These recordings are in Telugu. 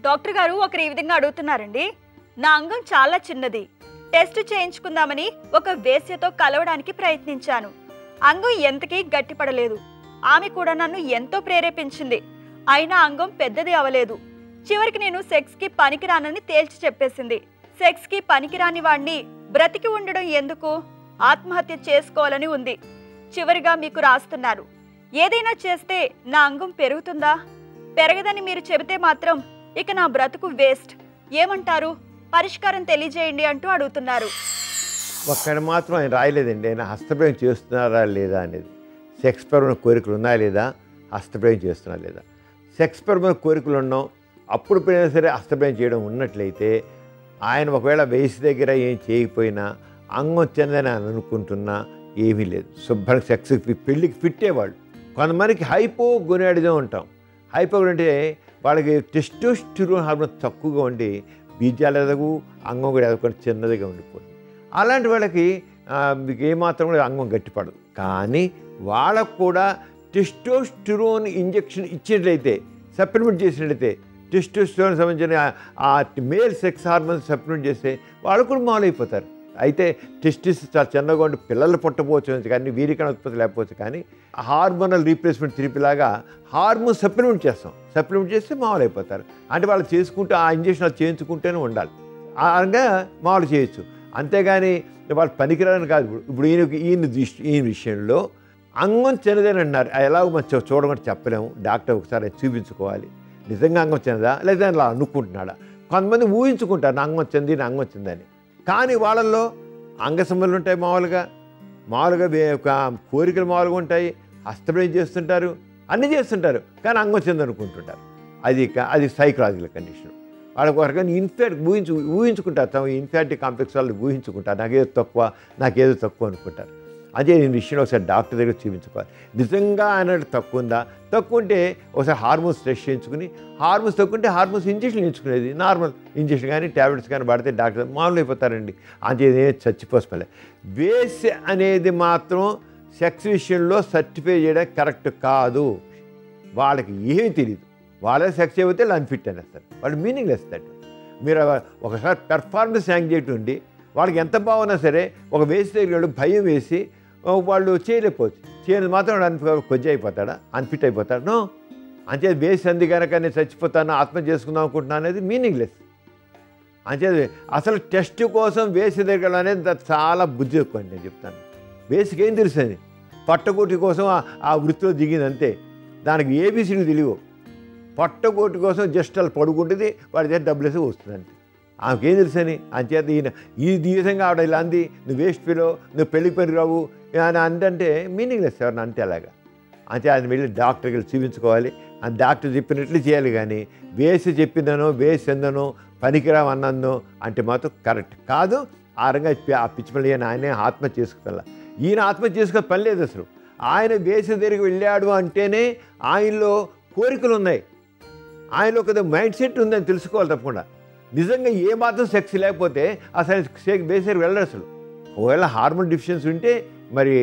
డాక్టర్ గారు ఒకరు ఈ విధంగా అడుగుతున్నారండి. నా అంగం చాలా చిన్నది. టెస్ట్ చేయించుకుందామని ఒక వేశ్యతో కలవడానికి ప్రయత్నించాను. అంగం ఎంతకీ గట్టిపడలేదు. ఆమె కూడా నన్ను ఎంతో ప్రేరేపించింది. అయినా అంగం పెద్దది అవలేదు. చివరికి నేను సెక్స్కి పనికిరానని తేల్చి చెప్పేసింది. సెక్స్కి పనికిరాని వాణ్ణి బ్రతికి ఉండడం ఎందుకు? ఆత్మహత్య చేసుకోవాలని ఉంది. చివరిగా మీకు రాస్తున్నారు. ఏదైనా చేస్తే నా అంగం పెరుగుతుందా? పెరగదని మీరు చెబితే మాత్రం ఇక నా బ్రతుకు వేస్ట్. ఏమంటారు? పరిష్కారం తెలియజేయండి అంటూ అడుగుతున్నారు. ఒక్కడ మాత్రం ఆయన రాయలేదండి. ఆయన హస్తప్రయోగం చేస్తున్నారా లేదా అనేది. సెక్స్ పరమైన కోరికలు ఉన్నాయా లేదా, హస్తప్రయోగం చేస్తున్నారా లేదా. సెక్స్ పరమైన కోరికలు ఉన్నాం, అప్పుడు పోయినా సరే హస్తప్రయోగం చేయడం ఉన్నట్లయితే ఆయన ఒకవేళ వయసు దగ్గర ఏం చేయకపోయినా అంగం చెందని అని అనుకుంటున్నా ఏమీ లేదు. శుభ్రంగా సెక్స్కి పెళ్ళికి ఫిట్టేవాళ్ళు. కొంతమందికి హైపోగొనాడిజం ఉంటాం. హైపోగొన అంటే వాళ్ళకి టెస్టోస్టెరోన్ హార్మోన్ తక్కువగా ఉండి బీజాలు ఎదగు, అంగం కూడా ఎదగకుండా చిన్నదిగా ఉండిపోతుంది. అలాంటి వాళ్ళకి మీకు ఏమాత్రం కూడా అంగం గట్టిపడదు. కానీ వాళ్ళకు కూడా టెస్టోస్టెరోన్ ఇంజెక్షన్ ఇచ్చినట్లయితే, సప్లిమెంట్ చేసినట్లయితే, టెస్టోస్టెరోన్ సంబంధించిన ఆ మేల్ సెక్స్ హార్మోన్ సప్లిమెంట్ చేస్తే వాళ్ళు కూడా మాలైపోతారు. అయితే టెస్టిస్ చాలా చిన్నగా ఉండి పిల్లలు పుట్టపోవచ్చు కానీ వీరికణ ఉత్పత్తి లేకపోవచ్చు. కానీ హార్మోనల్ రీప్లేస్మెంట్ థెరపీలాగా హార్మోన్ సప్లిమెంట్ చేస్తాం. సప్లిమెంట్ చేస్తే మామూలు అయిపోతారు. అంటే వాళ్ళు చేసుకుంటూ ఆ ఇంజక్షన్ చేయించుకుంటూనే ఉండాలి. అలాగా మామూలు చేయొచ్చు. అంతేగాని వాళ్ళు పనికిరాని కాదు. ఇప్పుడు ఈయన విషయంలో అంగం చిన్నదని అన్నారు. ఎలాగో మంచి చూడమని చెప్పలేము. డాక్టర్ ఒకసారి చూపించుకోవాలి. నిజంగా అంగం చిన్నదా లేదా అలా అనుకుంటున్నాడా. కొంతమంది ఊహించుకుంటారు నా అంగం వచ్చింది, నా అంగం వచ్చిందని. కానీ వాళ్ళల్లో అంగసంబలు ఉంటాయి. మామూలుగా కోరికలు మామూలుగా ఉంటాయి. హస్తప్రయోగం చేస్తుంటారు, అన్నీ చేస్తుంటారు. కానీ అంగం వచ్చింది అనుకుంటుంటారు. అది సైకలాజికల్ కండిషన్. వాళ్ళకి ఒక రకంగా ఊహించుకుంటారు. తమ ఇన్ఫాక్టివ్ కాంప్లెక్స్ వాళ్ళు ఊహించుకుంటారు. నాకేదో తక్కువ అనుకుంటారు. అదే నేను విషయంలో ఒకసారి డాక్టర్ దగ్గర చూపించుకోవాలి. నిజంగా ఆయన తక్కువ ఉందా? తక్కువ ఉంటే ఒకసారి హార్మోన్స్ టెస్ట్ చేయించుకుని, హార్మోన్స్ తక్కువ ఉంటే హార్మోన్స్ ఇంజక్షన్ ఎంచుకునేది. నార్మల్ ఇంజక్షన్ కానీ ట్యాబ్లెట్స్ కానీ పడితే డాక్టర్ మామూలు అయిపోతారండి. అంతే చచ్చిపోసలే. వేస్ అనేది మాత్రం సెక్స్ విషయంలో సర్టిఫై చేయడం కరెక్ట్ కాదు. వాళ్ళకి ఏమీ తెలియదు. వాళ్ళే సెక్స్ అయిపోతే వాళ్ళు అన్ఫిట్ అనేస్తారు. వాళ్ళు మీనింగ్లెస్ దట్. మీరు ఒకసారి పెర్ఫార్మెన్స్ యాంగ్జైటీ ఉండి వాళ్ళకి ఎంత బాగున్నా సరే ఒక వేసి దగ్గర భయం వేసి వాళ్ళు చేయలేకపోవచ్చు. చేయలేదు మాత్రం కొద్ది అయిపోతాడా, అన్ఫిట్ అయిపోతాడు. నో, అంతే వేసి అంది కనుక నేను చచ్చిపోతాను, ఆత్మ చేసుకుందాం అనుకుంటున్నాను అనేది మీనింగ్లెస్. అంతే అసలు టెస్ట్ కోసం వేసి దగ్గర అనేది చాలా బుద్ధి ఎక్కువ అని నేను చెప్తాను. వేసికి ఏం తెలుసు అని పట్టగొట్టి కోసం ఆ వృత్తిలో దిగింది అంతే. దానికి ఏబీసీలు తెలియవు. పట్టగొట్టి కోసం జస్ట్ అలా పడుకుంటుంది, వాడి దగ్గర డబ్బులు వేసి వస్తుంది అంతే. ఆమెకేం తెలుసు అని. అంచేత ఈ విధంగా ఆవిడ ఇలా అంది, నువ్వు వేస్ట్ పిలో, నువ్వు పెళ్ళికి పని రావు అని అంటే మీనింగ్లెస్ ఎవరిని అంటే అలాగా. అంతే ఆయన వెళ్ళి డాక్టర్కి వెళ్ళి చూపించుకోవాలి. ఆ డాక్టర్ చెప్పినట్లు చేయాలి. కానీ వేసి చెప్పిందనో వేసి ఎందనో పనికిరావు అన్నదో అంటే మాత్రం కరెక్ట్ కాదు. ఆ రంగా ఆ పిచ్చి పని ఆయనే ఆత్మహత్య చేసుకుని ఈయన ఆత్మహత్య చేసుకునే పని లేదు అసలు. ఆయన వేసి దగ్గరికి వెళ్ళాడు అంటేనే ఆయనలో కోరికలు ఉన్నాయి, ఆయనలో ఒక మైండ్ సెట్ ఉందని తెలుసుకోవాలి తప్పకుండా. నిజంగా ఏమాత్రం సెక్స్ లేకపోతే అసలు బేసిక్ వెళ్ళడు అసలు. ఒకవేళ హార్మోన్ డిఫిషియన్సీ ఉంటే మరి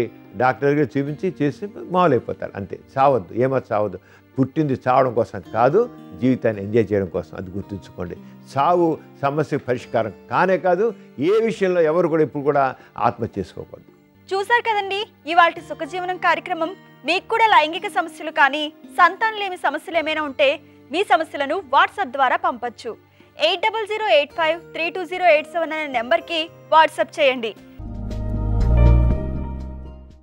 డాక్టర్ దగ్గర చూపించి చేసి మామూలు అయిపోతారు అంతే. చావద్దు, ఏమాత్రం చావద్దు. పుట్టింది చావడం కోసం కాదు, జీవితాన్ని ఎంజాయ్ చేయడం కోసం. అది గుర్తుంచుకోండి. చావు సమస్యకు పరిష్కారం కానే కాదు. ఏ విషయంలో ఎవరు కూడా ఇప్పుడు కూడా ఆత్మహత్య చేసుకోకూడదు. చూశారు కదండి ఇవాల్టి సుఖజీవనం కార్యక్రమం. మీకు కూడా లైంగిక సమస్యలు కానీ సంతానం లేని సమస్యలు ఏమైనా ఉంటే మీ సమస్యలను వాట్సాప్ ద్వారా పంపొచ్చు. 8008532087 అనే నెంబర్కి వాట్సాప్ చేయండి.